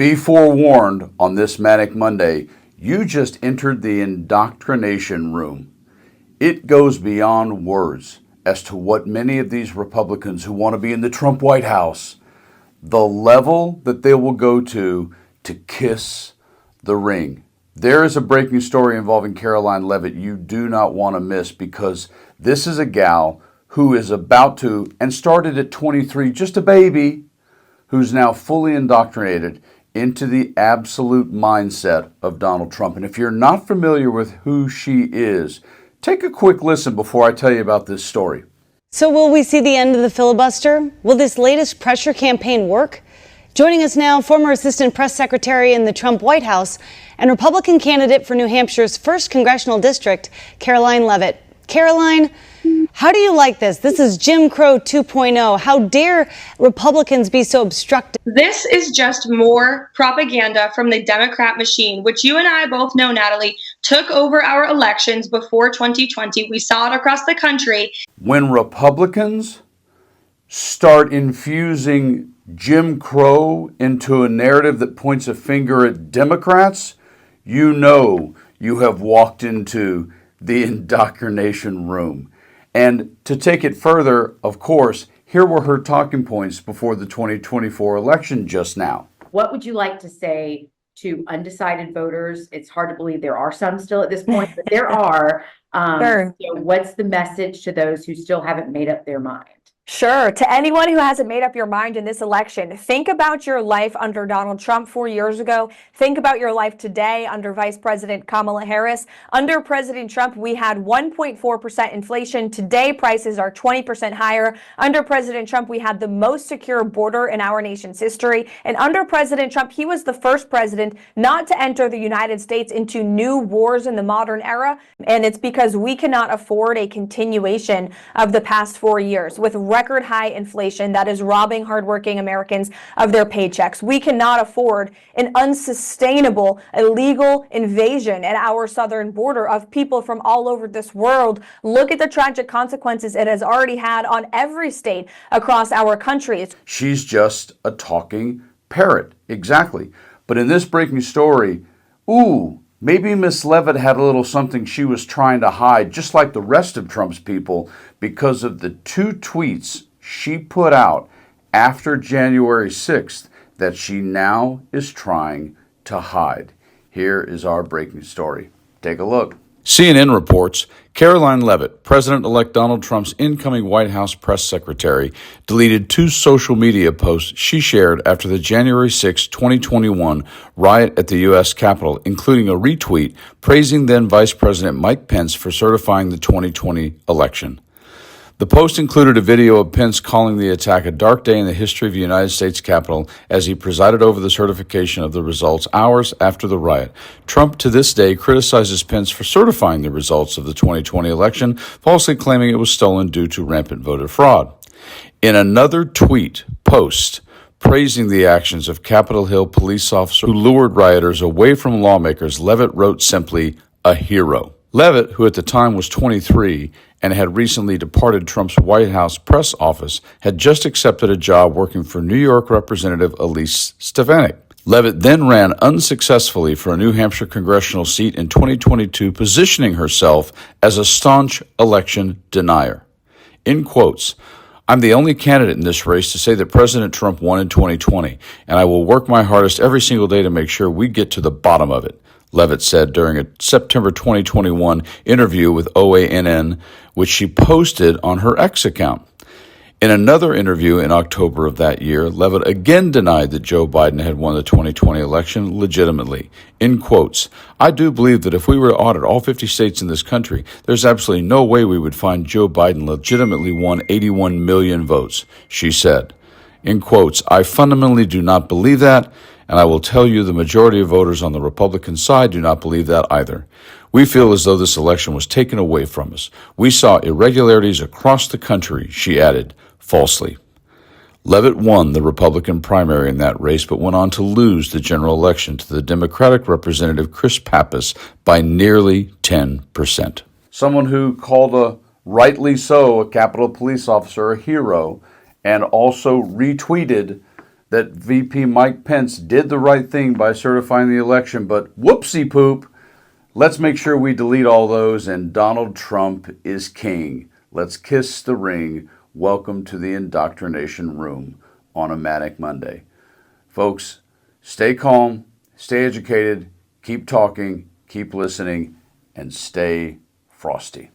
Be forewarned on this Manic Monday, you just entered the indoctrination room. It goes beyond words as to what many of these Republicans who want to be in the Trump White House, the level that they will go to kiss the ring. There is a breaking story involving Karoline Leavitt you do not want to miss, because this is a gal who is about to, and started at 23, just a baby, who's now fully indoctrinated into the absolute mindset of Donald Trump. And if you're not familiar with who she is, take a quick listen before I tell you about this story. So will we see the end of the filibuster? Will this latest pressure campaign work? Joining us now, former Assistant Press Secretary in the Trump White House and Republican candidate for New Hampshire's 1st Congressional District, Karoline Leavitt. Karoline, how do you like this? This is Jim Crow 2.0. How dare Republicans be so obstructive? This is just more propaganda from the Democrat machine, which you and I both know, Natalie, took over our elections before 2020. We saw it across the country. When Republicans start infusing Jim Crow into a narrative that points a finger at Democrats, you know you have walked into the indoctrination room. And to take it further, of course, here were her talking points before the 2024 election just now. What would you like to say to undecided voters? It's hard to believe there are some still at this point, but there are. Sure. So what's the message to those who still haven't made up their mind? Sure. To anyone who hasn't made up your mind in this election, think about your life under Donald Trump 4 years ago. Think about your life today under Vice President Kamala Harris. Under President Trump, we had 1.4% inflation. Today, prices are 20% higher. Under President Trump, we had the most secure border in our nation's history. And under President Trump, he was the first president not to enter the United States into new wars in the modern era. And it's because we cannot afford a continuation of the past 4 years with record high inflation that is robbing hardworking Americans of their paychecks. We cannot afford an unsustainable illegal invasion at our southern border of people from all over this world. Look at the tragic consequences it has already had on every state across our country. She's just a talking parrot, exactly. But in this breaking story, maybe Miss Leavitt had a little something she was trying to hide, just like the rest of Trump's people, because of the 2 tweets she put out after January 6th that she now is trying to hide. Here is our breaking story. Take a look. CNN reports Karoline Leavitt, President-elect Donald Trump's incoming White House press secretary, deleted 2 social media posts she shared after the January 6, 2021 riot at the U.S. Capitol, including a retweet praising then Vice President Mike Pence for certifying the 2020 election. The post included a video of Pence calling the attack a dark day in the history of the United States Capitol as he presided over the certification of the results hours after the riot. Trump to this day criticizes Pence for certifying the results of the 2020 election, falsely claiming it was stolen due to rampant voter fraud. In another post praising the actions of Capitol Hill police officers who lured rioters away from lawmakers, Leavitt wrote simply, "a hero." Leavitt, who at the time was 23 and had recently departed Trump's White House press office, had just accepted a job working for New York Representative Elise Stefanik. Leavitt then ran unsuccessfully for a New Hampshire congressional seat in 2022, positioning herself as a staunch election denier. In quotes, "I'm the only candidate in this race to say that President Trump won in 2020, and I will work my hardest every single day to make sure we get to the bottom of it," Leavitt said during a September 2021 interview with OANN, which she posted on her X account. In another interview in October of that year, Leavitt again denied that Joe Biden had won the 2020 election legitimately. In quotes, "I do believe that if we were to audit all 50 states in this country, there's absolutely no way we would find Joe Biden legitimately won 81 million votes," she said. In quotes, "I fundamentally do not believe that, and I will tell you the majority of voters on the Republican side do not believe that either. We feel as though this election was taken away from us. We saw irregularities across the country," she added, falsely. Leavitt won the Republican primary in that race, but went on to lose the general election to the Democratic Representative Chris Pappas by nearly 10%. Someone who called rightly so, a Capitol police officer a hero, and also retweeted that VP Mike Pence did the right thing by certifying the election, but whoopsie poop. Let's make sure we delete all those, and Donald Trump is king. Let's kiss the ring. Welcome to the indoctrination room on a Manic Monday. Folks, stay calm, stay educated, keep talking, keep listening, and stay frosty.